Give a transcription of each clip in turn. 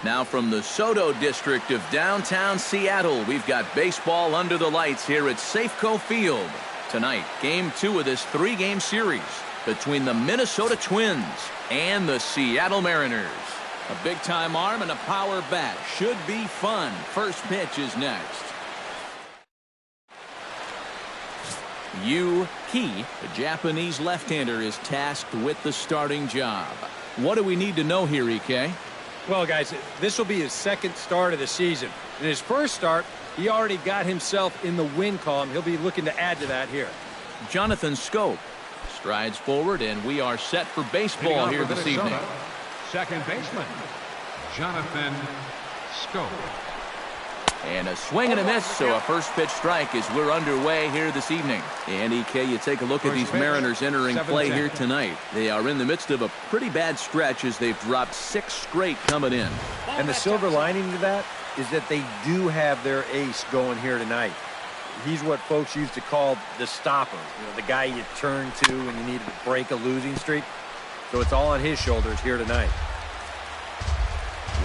Now from the Soto district of downtown Seattle, we've got baseball under the lights here at Safeco Field. Tonight, Game 2 of this 3-game series between the Minnesota Twins and the Seattle Mariners. A big-time arm and a power bat. Should be fun. First pitch is next. Yu Ki, the Japanese left-hander, is tasked with the starting job. What do we need to know here, EK? Well, guys, this will be his second start of the season. In his first start, he already got himself in the win column. He'll be looking to add to that here. Jonathan Scope strides forward, and we are set for baseball here this evening. Second baseman, Jonathan Scope. And a swing and a miss, so a first pitch strike as we're underway here this evening. And EK, you take a look at these Mariners entering play here tonight. They are in the midst of a pretty bad stretch as they've dropped 6 straight coming in. And the silver lining to that is that they do have their ace going here tonight. He's what folks used to call the stopper, the guy you turn to when you needed to break a losing streak. So it's all on his shoulders here tonight.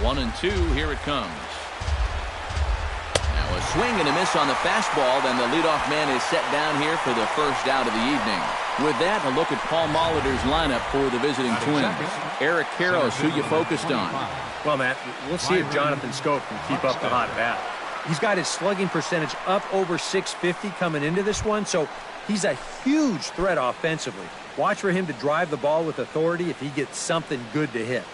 1-2, here it comes. Now a swing and a miss on the fastball, then the leadoff man is set down here for the first out of the evening. With that, a look at Paul Molitor's lineup for the visiting Twins. Eric Karros, who you focused on. Well, Matt, we'll see if Jonathan Scope can keep up the hot bat. He's got his slugging percentage up over 650 coming into this one, so he's a huge threat offensively. Watch for him to drive the ball with authority if he gets something good to hit.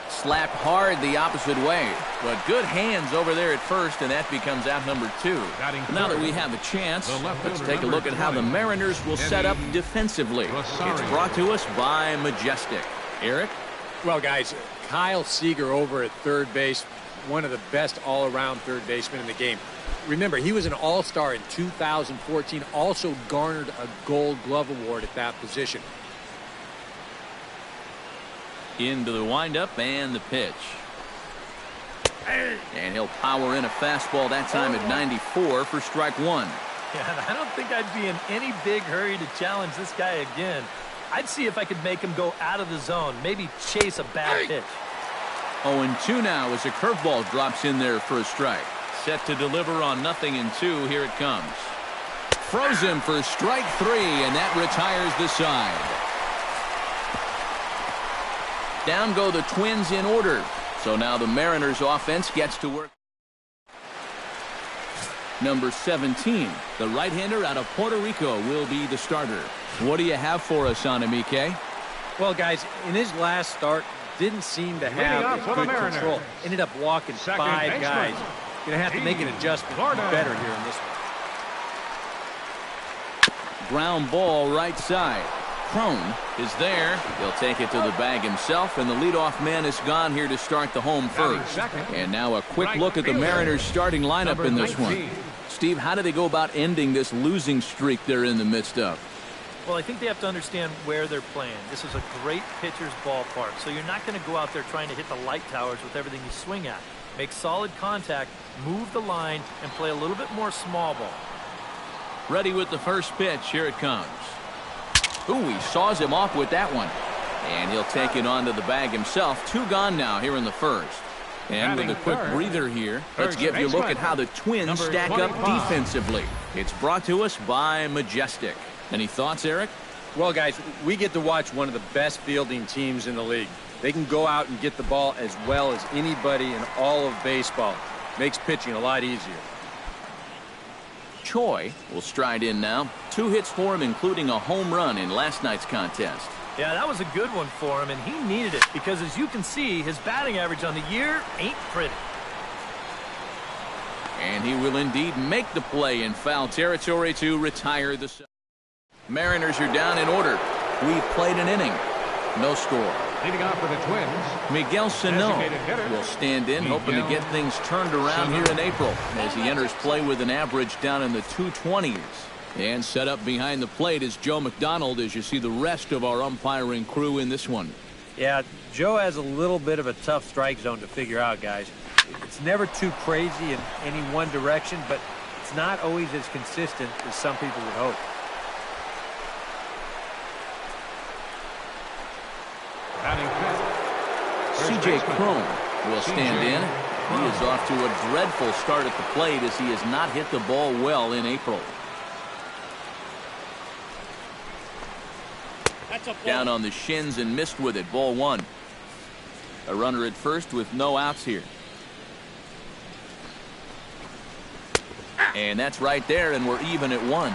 Slapped hard the opposite way, but good hands over there at first, and that becomes out number 2. Now that we have a chance, let's take a look at how the Mariners will set up defensively. It's brought to us by Majestic. Eric? Well, guys, Kyle Seager over at third base, one of the best all-around third basemen in the game. Remember, he was an all-star in 2014, also garnered a Gold Glove Award at that position. Into the windup and the pitch. And he'll power in a fastball that time at 94 for strike 1. Yeah, I don't think I'd be in any big hurry to challenge this guy again. I'd see if I could make him go out of the zone, maybe chase a bad pitch. 0-2 now as a curveball drops in there for a strike. Set to deliver on 0-2. Here it comes. Froze him for strike 3, and that retires the side. Down go the Twins in order. So now the Mariners offense gets to work. Number 17, the right-hander out of Puerto Rico, will be the starter. What do you have for us on him, EK? Well, guys, in his last start, didn't seem to have good control. Ended up walking 5 guys. Going to have to make an adjustment better here in this one. Ground ball right side. Crone is there. He'll take it to the bag himself, and the leadoff man is gone here to start the home first. And now a quick look at the Mariners starting lineup in this one. Steve, how do they go about ending this losing streak they're in the midst of? Well, I think they have to understand where they're playing. This is a great pitcher's ballpark, so you're not going to go out there trying to hit the light towers with everything you swing at. Make solid contact, move the line, and play a little bit more small ball. Ready with the first pitch. Here it comes. Ooh, he saws him off with that one. And he'll take it onto the bag himself. 2 gone now here in the first. And with a quick breather here, let's give you a look at how the Twins stack up defensively. It's brought to us by Majestic. Any thoughts, Eric? Well, guys, we get to watch one of the best fielding teams in the league. They can go out and get the ball as well as anybody in all of baseball. Makes pitching a lot easier. Choi will stride in now. 2 hits for him, including a home run in last night's contest. Yeah, that was a good one for him, and he needed it because, as you can see, his batting average on the year ain't pretty. And he will indeed make the play in foul territory to retire the side. Mariners are down in order. We've played an inning. No score. Leading off for the Twins, Miguel Sano will stand in, hoping to get things turned around here in April as he enters play with an average down in the 220s. And set up behind the plate is Joe McDonald as you see the rest of our umpiring crew in this one. Yeah, Joe has a little bit of a tough strike zone to figure out, guys. It's never too crazy in any one direction, but it's not always as consistent as some people would hope. C.J. Cron will stand in. He is off to a dreadful start at the plate as he has not hit the ball well in April. Down on the shins and missed with it. Ball one. A runner at first with no outs here. And that's right there, and we're even at one.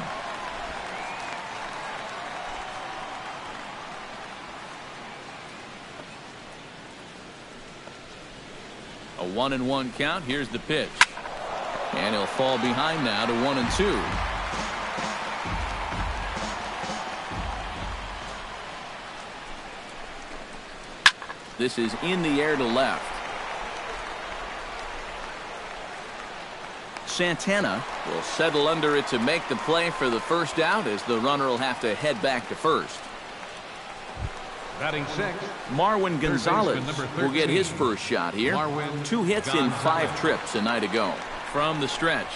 A 1-1 count. Here's the pitch. And he'll fall behind now to 1-2. This is in the air to left. Santana will settle under it to make the play for the first out, as the runner will have to head back to first. Batting sixth, Marwin Gonzalez will get his first shot here. 2 hits in 5 trips a night ago. From the stretch.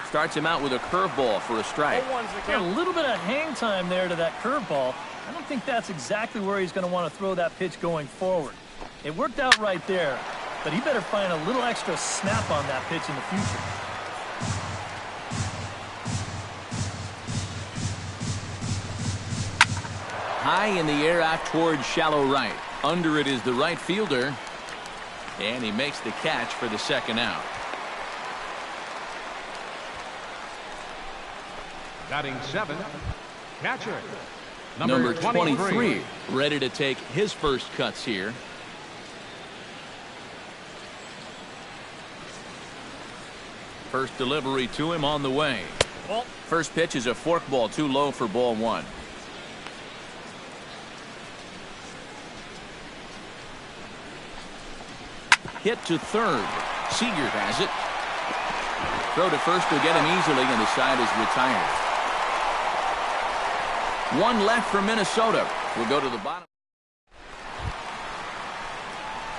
Starts him out with a curveball for a strike. A little bit of hang time there to that curveball. I don't think that's exactly where he's going to want to throw that pitch going forward. It worked out right there, but he better find a little extra snap on that pitch in the future. High in the air out towards shallow right. Under it is the right fielder. And he makes the catch for the second out. batting seventh, catcher. Number 23, ready to take his first cuts here. First delivery to him on the way. First pitch is a forkball, too low for ball one. Hit to third. Seager has it. Throw to first will get him easily, and the side is retired. One left for Minnesota. We'll go to the bottom.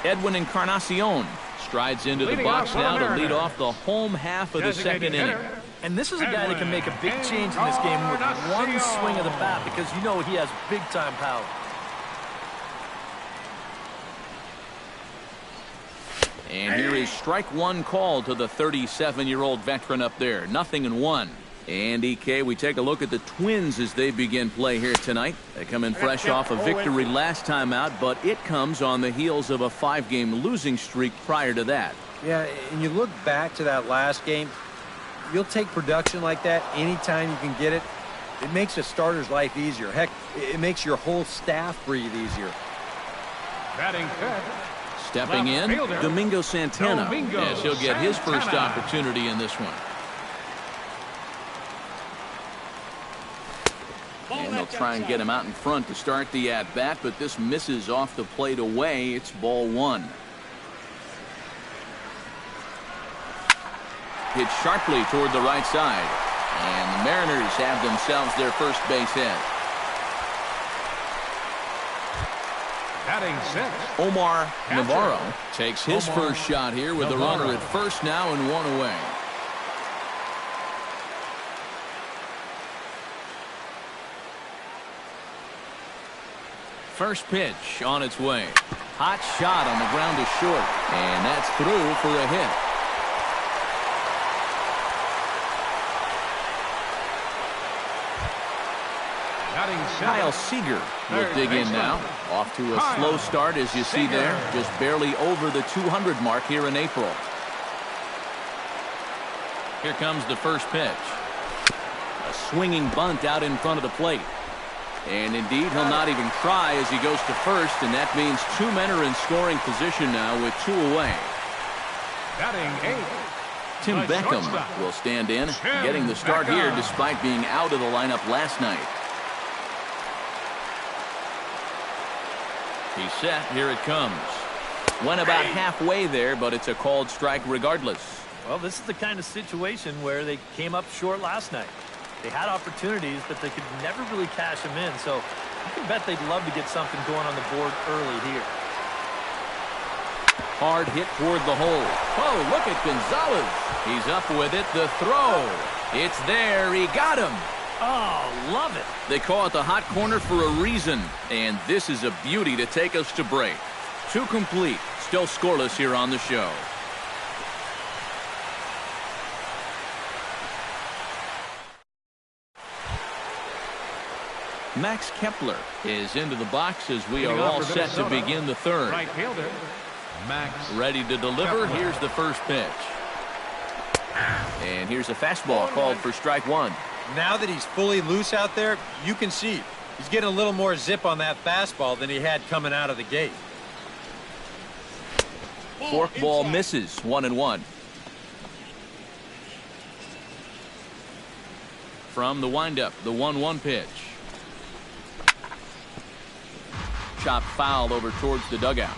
Edwin Encarnacion strides into the box now to lead off the home half of the second inning. And this is a guy that can make a big change in this game with one swing of the bat, because you know he has big-time power. And here is strike one called to the 37-year-old veteran up there. 0-1. And EK, we take a look at the Twins as they begin play here tonight. They come in fresh off a victory last time out, but it comes on the heels of a 5-game losing streak prior to that. Yeah, and you look back to that last game, you'll take production like that anytime you can get it. It makes a starter's life easier. Heck, it makes your whole staff breathe easier. Batting fifth. Stepping in, Domingo Santana. Yes, he'll get his first opportunity in this one. And they'll try and get him out in front to start the at-bat, but this misses off the plate away. It's ball one. Hit sharply toward the right side. And the Mariners have themselves their first base hit. Batting sixth, Omar Navarro takes his first shot here with the runner at first now and one away. First pitch on its way. Hot shot on the ground to short. And that's through for a hit. Kyle Seager will dig in now. Off to a slow start, as you see there. Just barely over the 200 mark here in April. Here comes the first pitch. A swinging bunt out in front of the plate. And indeed, he'll not even try as he goes to first, and that means 2 men are in scoring position now with 2 away. Batting eighth, Tim Beckham will stand in, getting the start here despite being out of the lineup last night. He's set. Here it comes. Went about halfway there, but it's a called strike regardless. Well, this is the kind of situation where they came up short last night. They had opportunities, but they could never really cash them in. So you can bet they'd love to get something going on the board early here. Hard hit toward the hole. Oh, look at Gonzalez. He's up with it. The throw. It's there. He got him. Oh, love it. They call it the hot corner for a reason. And this is a beauty to take us to break. 2 complete. Still scoreless here on the show. Max Kepler is into the box as we are all set to begin the third. Right fielder, Max. Ready to deliver. Kepler. Here's the first pitch. And here's a fastball called for strike 1. Now that he's fully loose out there, you can see he's getting a little more zip on that fastball than he had coming out of the gate. Forkball misses. 1-1. From the windup, the 1-1 pitch. Chop foul over towards the dugout.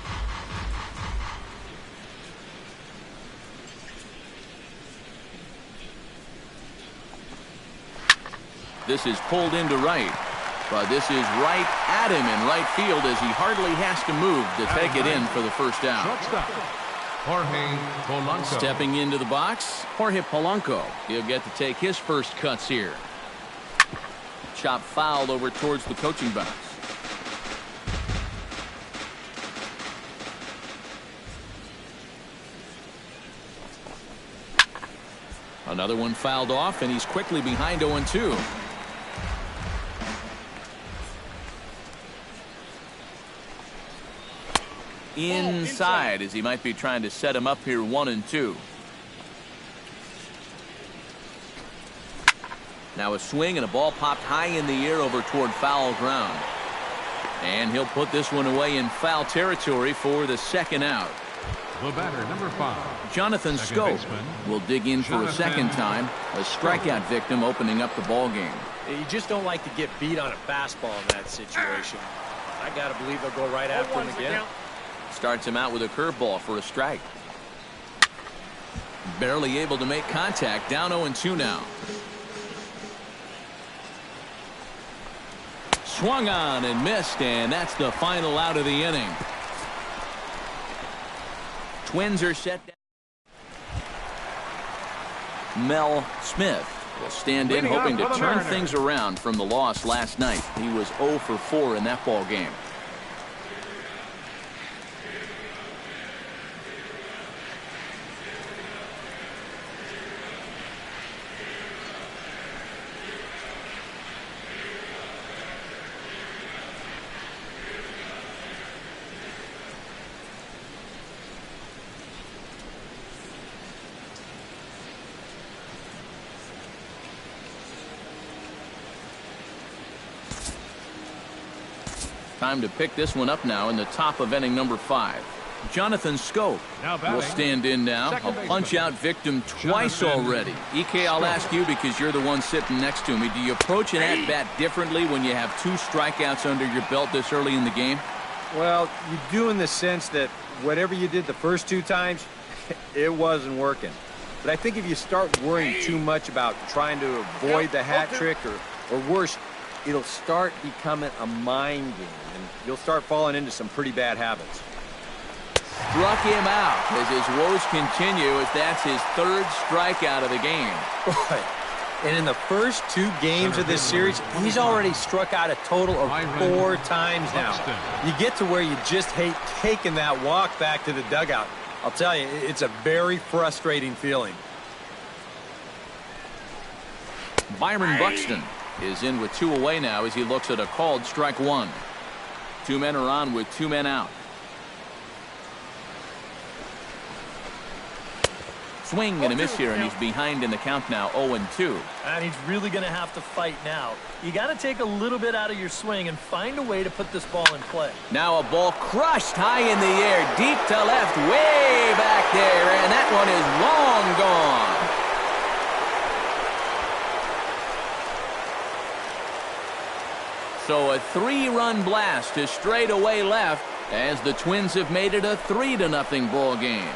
This is pulled into right, but this is right at him in right field as he hardly has to move to take it in for the first out. Shortstop, Jorge Polanco. Stepping into the box, Jorge Polanco. He'll get to take his first cuts here. Chop foul over towards the coaching box. Another one fouled off, and he's quickly behind 0-2. Inside, as he might be trying to set him up here 1-2. Now a swing and a ball popped high in the air over toward foul ground. And he'll put this one away in foul territory for the second out. The batter, number 5. Jonathan Scope will dig in for a second time. A strikeout victim opening up the ball game. You just don't like to get beat on a fastball in that situation. I got to believe they'll go right after him again. Starts him out with a curveball for a strike. Barely able to make contact. Down 0-2 now. Swung on and missed, and that's the final out of the inning. Twins are set down. Mel Smith will stand in, hoping to turn things around from the loss last night. He was 0 for 4 in that ball game. Time to pick this one up now in the top of inning number 5. Jonathan Scope will stand in now. A punch-out victim twice already. EK, I'll ask you because you're the one sitting next to me. Do you approach an at-bat differently when you have 2 strikeouts under your belt this early in the game? Well, you do in the sense that whatever you did the first 2 times, it wasn't working. But I think if you start worrying too much about trying to avoid the hat trick or worse, it'll start becoming a mind game, and you'll start falling into some pretty bad habits. Struck him out as his woes continue, as that's his 3rd strikeout of the game. Right. And in the first 2 games of this series, he's already struck out a total of 4 times now. You get to where you just hate taking that walk back to the dugout. I'll tell you, it's a very frustrating feeling. Byron Buxton is in with 2 away now as he looks at a called strike 1. 2 men are on with 2 men out. Swing and a miss here, and he's behind in the count now, 0-2. And he's really going to have to fight now. You got to take a little bit out of your swing and find a way to put this ball in play. Now a ball crushed high in the air, deep to left, way back there, and that one is long gone. So a 3-run blast to straightaway left as the Twins have made it a 3-0 ball game.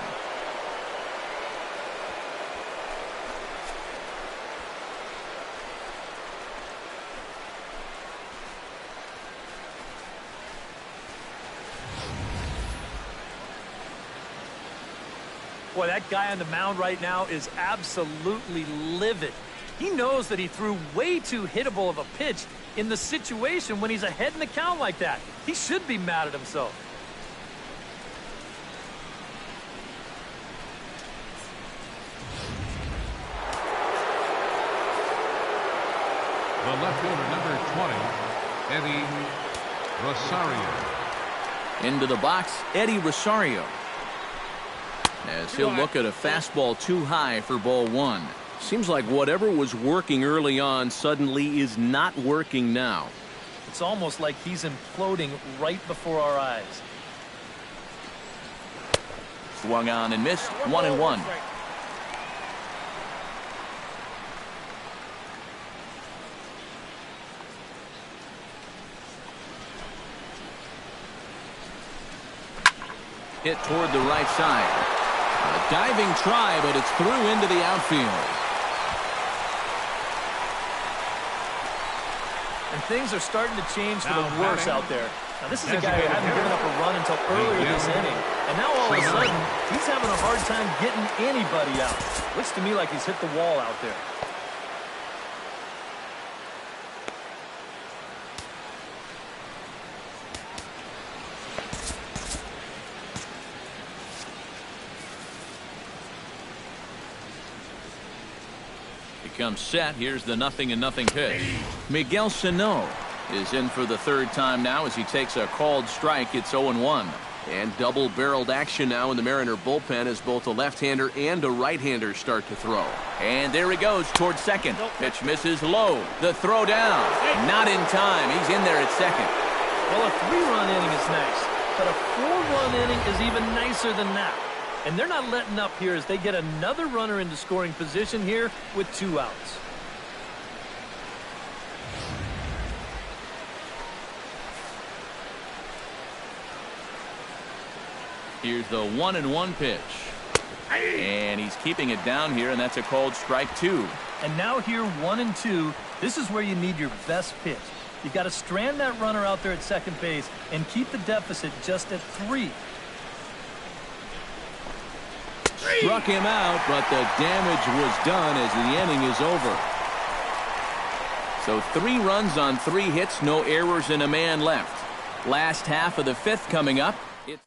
Boy, that guy on the mound right now is absolutely livid. He knows that he threw way too hittable of a pitch in the situation when he's ahead in the count like that. He should be mad at himself. The left fielder, number 20, Eddie Rosario. Into the box, Eddie Rosario. As he'll look at a fastball too high for ball one. Seems like whatever was working early on suddenly is not working now. It's almost like he's imploding right before our eyes. Swung on and missed. 1-1. Hit toward the right side. A diving try, but it's through into the outfield. And things are starting to change for the worse out there. Now, this is a guy who hadn't given up a run until earlier this inning. And now all of a sudden, he's having a hard time getting anybody out. Looks to me like he's hit the wall out there. Comes set. Here's the 0-0 pitch. Miguel Sano is in for the third time now as he takes a called strike. It's 0-1. And double-barreled action now in the Mariner bullpen as both a left-hander and a right-hander start to throw. And there he goes towards second. Pitch misses low. The throw down. Not in time. He's in there at second. Well, a 3-run inning is nice, but a 4-run inning is even nicer than that. And they're not letting up here as they get another runner into scoring position here with 2 outs. Here's the 1-1 pitch. And he's keeping it down here, and that's a called strike 2. And now here 1-2, this is where you need your best pitch. You've got to strand that runner out there at second base and keep the deficit just at 3. Struck him out, but the damage was done as the inning is over. So 3 runs on 3 hits, no errors, and a man left. Last half of the 5th coming up. It's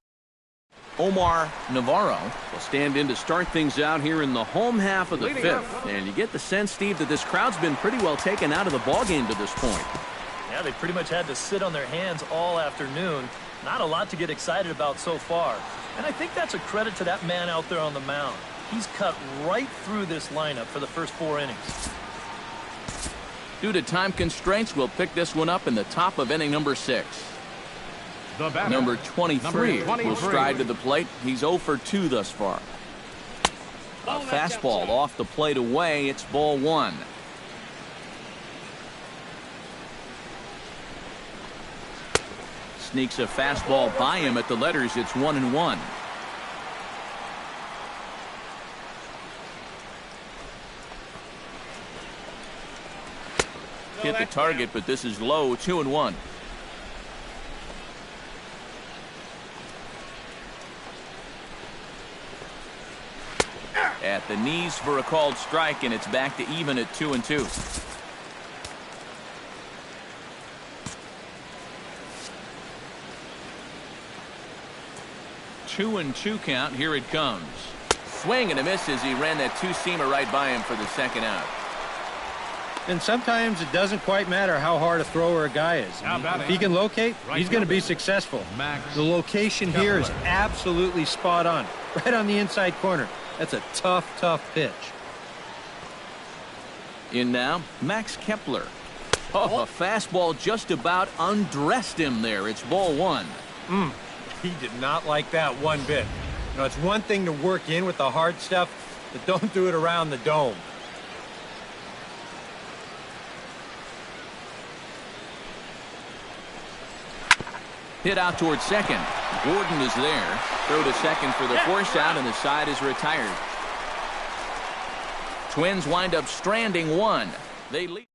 Omar Navarro will stand in to start things out here in the home half of the 5th. And you get the sense, Steve, that this crowd's been pretty well taken out of the ballgame to this point. Yeah, they pretty much had to sit on their hands all afternoon. Not a lot to get excited about so far. And I think that's a credit to that man out there on the mound. He's cut right through this lineup for the first 4 innings. Due to time constraints, we'll pick this one up in the top of inning number 6. Number 23 will stride to the plate. He's 0 for 2 thus far. A fastball off the plate away. It's ball 1. Sneaks a fastball by him at the letters. It's 1-1. Hit the target, but this is low. 2-1. At the knees for a called strike, and it's back to even at 2-2. Two and 2 count. Here it comes. Swing and a miss as he ran that 2-seamer right by him for the second out. And sometimes it doesn't quite matter how hard a thrower a guy is. If he can locate, he's going to be successful. The location here is absolutely spot on. Right on the inside corner. That's a tough, tough pitch. In now, Max Kepler. Oh, a fastball just about undressed him there. It's ball 1. He did not like that one bit. You know, it's one thing to work in with the hard stuff, but don't do it around the dome. Hit out towards second. Gordon is there. Throw to second for the force out, and the side is retired. Twins wind up stranding 1. They lead.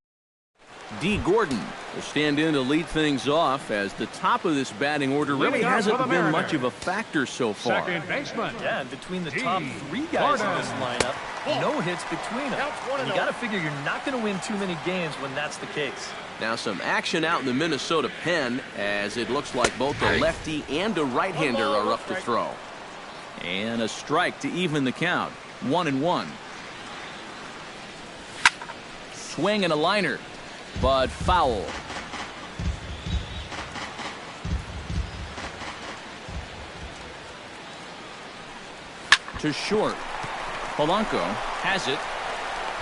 D. Gordon will stand in to lead things off as the top of this batting order really hasn't been much of a factor so far. Second baseman. Yeah, and between the top 3 guys in this lineup, no hits between them. And you got to figure you're not going to win too many games when that's the case. Now some action out in the Minnesota pen as it looks like both a lefty and a right-hander are up to throw. And a strike to even the count. 1-1. Swing and a liner. but foul. To short. Polanco has it.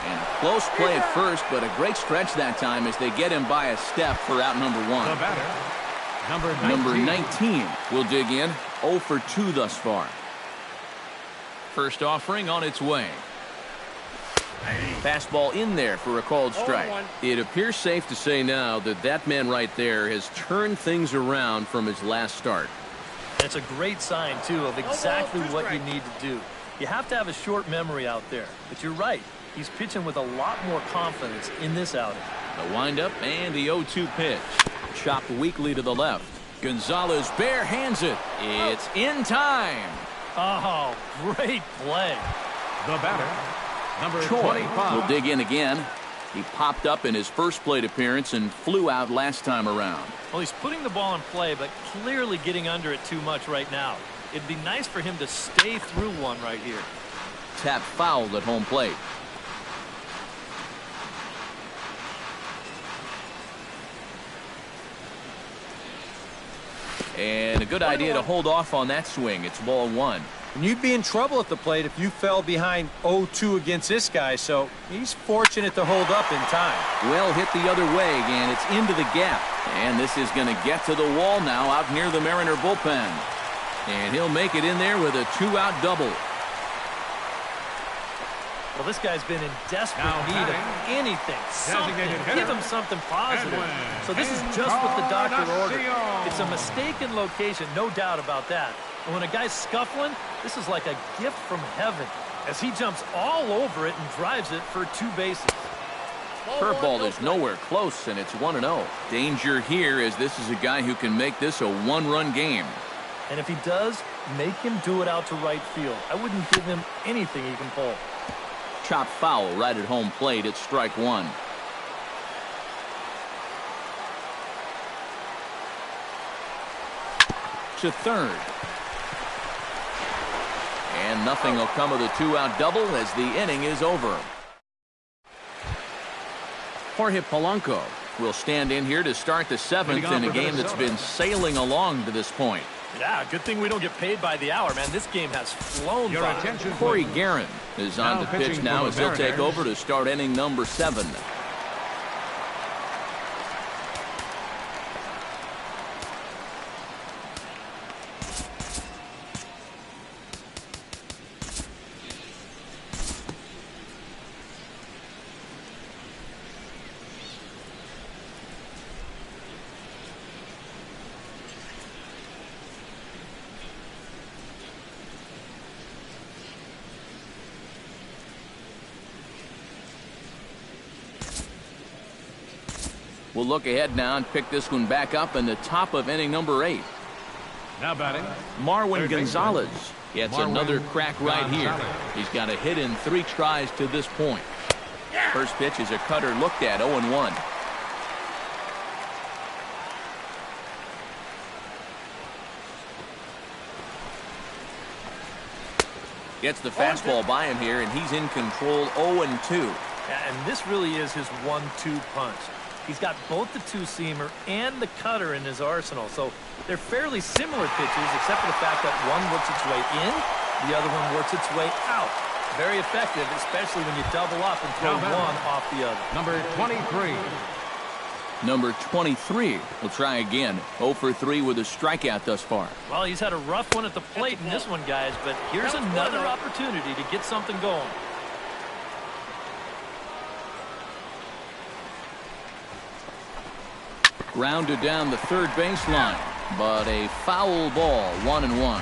And close play at first, but a great stretch that time as they get him by a step for out number one. The batter, Number 19 will dig in. 0 for 2 thus far. First offering on its way. Fastball in there for a called strike. It appears safe to say now that that man right there has turned things around from his last start. It's a great sign, too, of exactly what you need to do. You have to have a short memory out there. But you're right. He's pitching with a lot more confidence in this outing. The windup and the 0-2 pitch. Chopped weakly to the left. Gonzalez bare hands it. It's in time. Oh, great play. the batter, number Choi 25. will dig in again. He popped up in his first plate appearance and flew out last time around. Well, he's putting the ball in play, but clearly getting under it too much right now. It'd be nice for him to stay through one right here. Tap fouled at home plate. And a good idea to hold off on that swing. It's ball one. And you'd be in trouble at the plate if you fell behind 0-2 against this guy, so he's fortunate to hold up in time. Well hit the other way, and it's into the gap. And this is going to get to the wall now out near the Mariner bullpen. And he'll make it in there with a two-out double. Well, this guy's been in desperate Now need of batting, anything, something. designated hitter, Give him something positive. Edwin So this is just what the doctor ordered. Encarnacion. It's a mistaken location, no doubt about that. And when a guy's scuffling, this is like a gift from heaven as he jumps all over it and drives it for two bases. Curveball is nowhere close, and it's 1-0. Danger here as this is a guy who can make this a one-run game. And if he does, make him do it out to right field. I wouldn't give him anything he can pull. Chop foul right at home plate. It's strike one. To third. And nothing will come of the two-out double as the inning is over. Jorge Polanco will stand in here to start the seventh in a game that's been sailing along to this point. Yeah, good thing we don't get paid by the hour, man. This game has flown Your by. attention, Corey please. Guerin is on Now the pitch pitching now for as the he'll take Mariners. over to start inning number 7. We'll look ahead now and pick this one back up in the top of inning number 8. Now batting, Marwin third Gonzalez gets Marwin another crack right here. Gonzalez. He's got a hit in 3 tries to this point. First pitch is a cutter looked at 0-1. Gets the fastball by him here, and he's in control 0-2. Yeah, and this really is his 1-2 punch. He's got both the two-seamer and the cutter in his arsenal. So they're fairly similar pitches, except for the fact that one works its way in, the other one works its way out. Very effective, especially when you double up and throw one off the other. number 23. Number 23 will try again. 0 for 3 with a strikeout thus far. Well, he's had a rough one at the plate in this one, guys, but here's another opportunity to get something going. Grounded down the third baseline, but a foul ball, 1-1.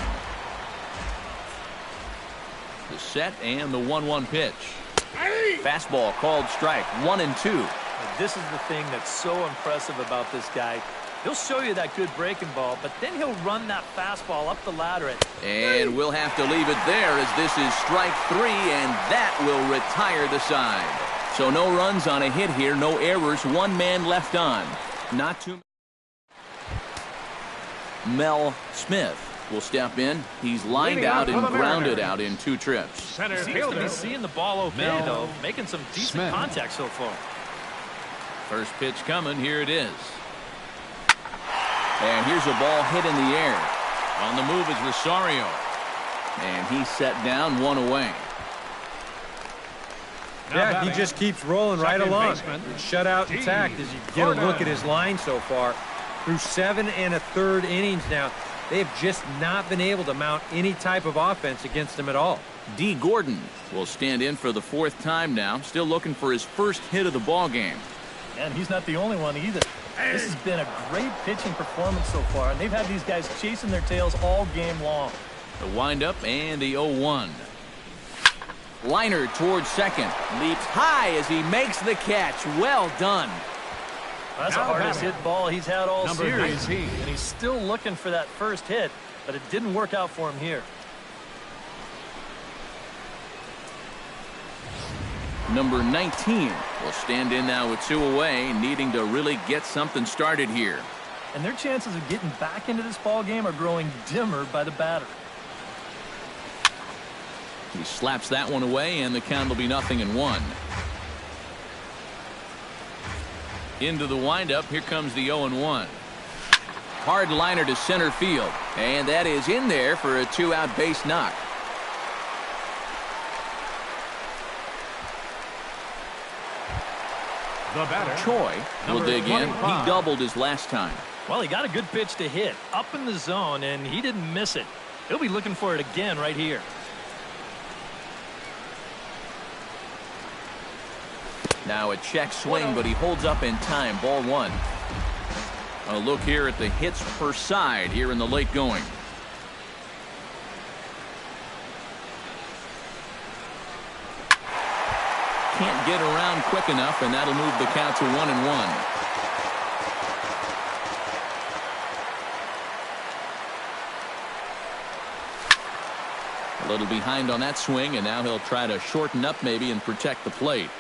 The set and the 1-1 pitch. Fastball called strike, 1-2. This is the thing that's so impressive about this guy. He'll show you that good breaking ball, but then he'll run that fastball up the ladder. And we'll have to leave it there as this is strike 3, and that will retire the side. So no runs on a hit here, no errors, 1 man left on. Not too. Mel Smith will step in. He's lined Leading out off and for the grounded Mariners. out in 2 trips. Center Seems to be fielder, seeing the ball okay, Mel though. Making some decent Smith. contact so far. First pitch coming. Here it is. And here's a ball hit in the air. On the move is Rosario. And he's set down, one away. Yeah, he just keeps rolling right along. Shutout intact as you get a look at his line so far. Through 7 1/3 innings now, they've just not been able to mount any type of offense against him at all. D. Gordon will stand in for the 4th time now, still looking for his first hit of the ball game. And he's not the only one either. This has been a great pitching performance so far, and they've had these guys chasing their tails all game long. The windup and the 0-1. Liner towards second. Leaps high as he makes the catch. Well done. That's the hardest hit ball he's had all series. 19. And he's still looking for that first hit, but it didn't work out for him here. Number 19 will stand in now with 2 away, needing to really get something started here. And their chances of getting back into this ball game are growing dimmer by the batter. He slaps that one away, and the count will be 0-1. Into the windup. Here comes the 0-1. Hard liner to center field, and that is in there for a 2-out base knock. The batter, Choi will number dig in. 25. He doubled his last time. Well, he got a good pitch to hit up in the zone, and he didn't miss it. He'll be looking for it again right here. Now a check swing, but he holds up in time. Ball 1. A look here at the hits per side here in the late going. Can't get around quick enough, and that'll move the count to 1-1. A little behind on that swing, and now he'll try to shorten up maybe and protect the plate.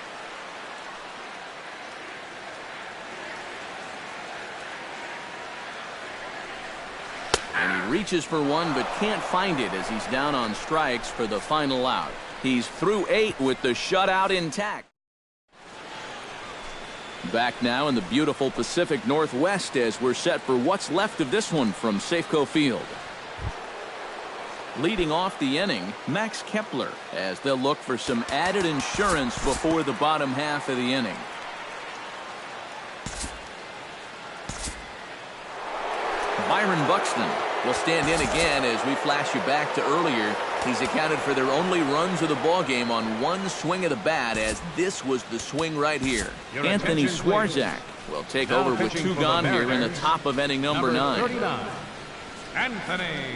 And he reaches for one but can't find it as he's down on strikes for the final out. He's through 8 with the shutout intact. Back now in the beautiful Pacific Northwest as we're set for what's left of this one from Safeco Field. Leading off the inning, Max Kepler, as they'll look for some added insurance before the bottom half of the inning. Byron Buxton will stand in again as we flash you back to earlier. He's accounted for their only runs of the ball game on one swing of the bat, as this was the swing right here. Your Anthony attention, please. Swarzak will take Now over with pitching 2 for the gone here in the Mariners, top of inning number 9. 39, Anthony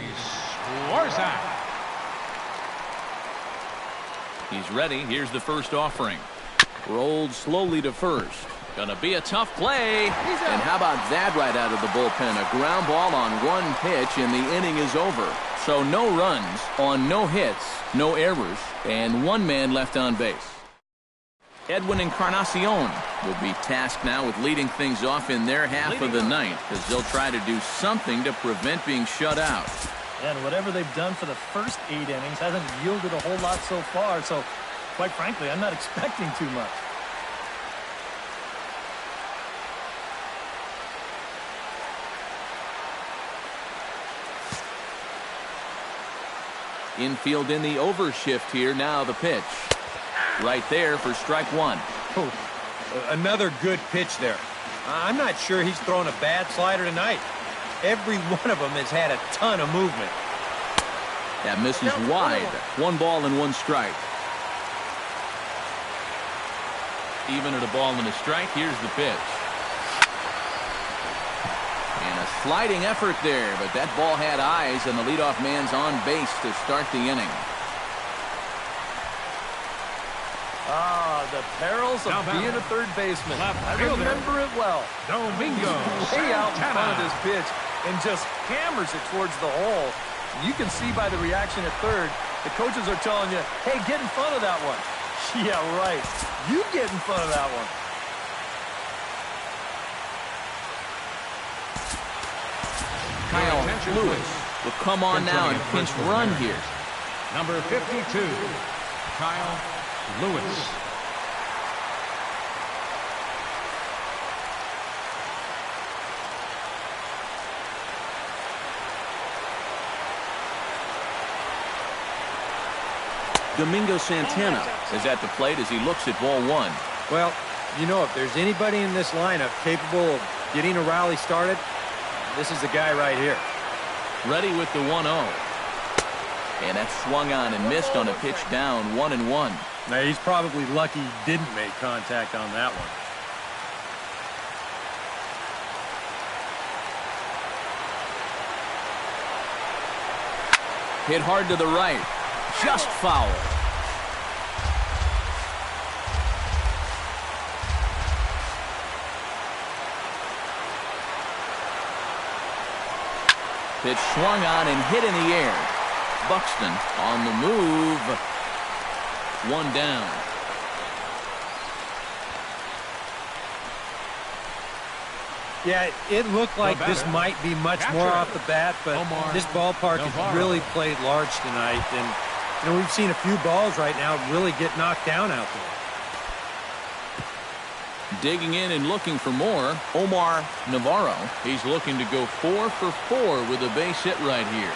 Swarzak. He's ready. Here's the first offering. Rolled slowly to first. Gonna be a tough play. And how about that right out of the bullpen? A ground ball on one pitch, and the inning is over. So no runs on no hits, no errors, and 1 man left on base. Edwin Encarnacion will be tasked now with leading things off in their half of the ninth, as they'll try to do something to prevent being shut out. And whatever they've done for the first 8 innings hasn't yielded a whole lot so far. So, quite frankly, I'm not expecting too much. Infield in the overshift here. Now the pitch. Right there for strike 1. Oh, another good pitch there. I'm not sure he's thrown a bad slider tonight. Every one of them has had a ton of movement. That misses wide. 1 ball and 1 strike. Even at a ball and a strike. Here's the pitch. And a sliding effort there, but that ball had eyes, and the leadoff man's on base to start the inning. The perils of being a third baseman. I remember it well. Domingo Way out in Santana. front of this pitch and just hammers it towards the hole. You can see by the reaction at third, the coaches are telling you, hey, get in front of that one. Yeah, right. You get in front of that one. Kyle Lewis will come on now and pinch run here. Number 52, Kyle Lewis. Domingo Santana is at the plate as he looks at ball one. Well, you know, if there's anybody in this lineup capable of getting a rally started, this is the guy right here. Ready with the 1-0. And that's swung on and missed on a pitch down 1-1. Now, he's probably lucky he didn't make contact on that one. Hit hard to the right. Just foul. Pitch swung on and hit in the air. Buxton on the move. One down. Yeah, it looked like this might be much more off the bat, but this ballpark has really played large tonight. And, you know, we've seen a few balls right now really get knocked down out there. Digging in and looking for more, Omar Navarro. He's looking to go 4 for 4 with a base hit right here.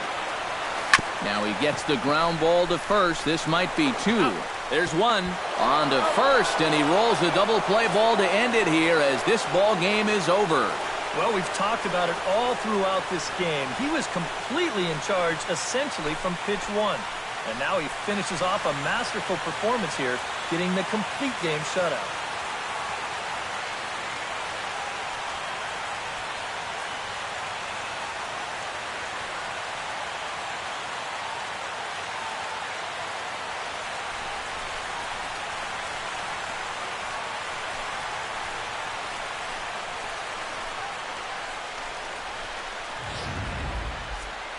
Now he gets the ground ball to first. This might be 2. There's 1 on to first, and he rolls a double play ball to end it here as this ball game is over. Well, we've talked about it all throughout this game. He was completely in charge, essentially, from pitch 1. And now he finishes off a masterful performance here, getting the complete game shutout.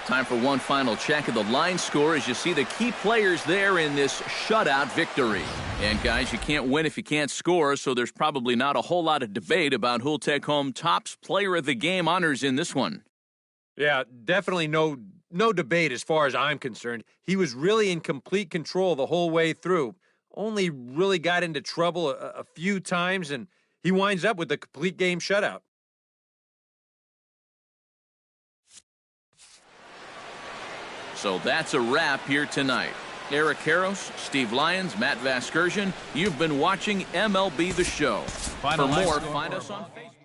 Time for one final check of the line score as you see the key players there in this shutout victory. And guys, you can't win if you can't score, so there's probably not a whole lot of debate about who'll take home Topps Player of the Game honors in this one. Yeah, definitely no debate as far as I'm concerned. He was really in complete control the whole way through. Only really got into trouble a few times, and he winds up with a complete game shutout. So that's a wrap here tonight. Eric Karros, Steve Lyons, Matt Vasgersian, you've been watching MLB The Show. For more, find us on Facebook.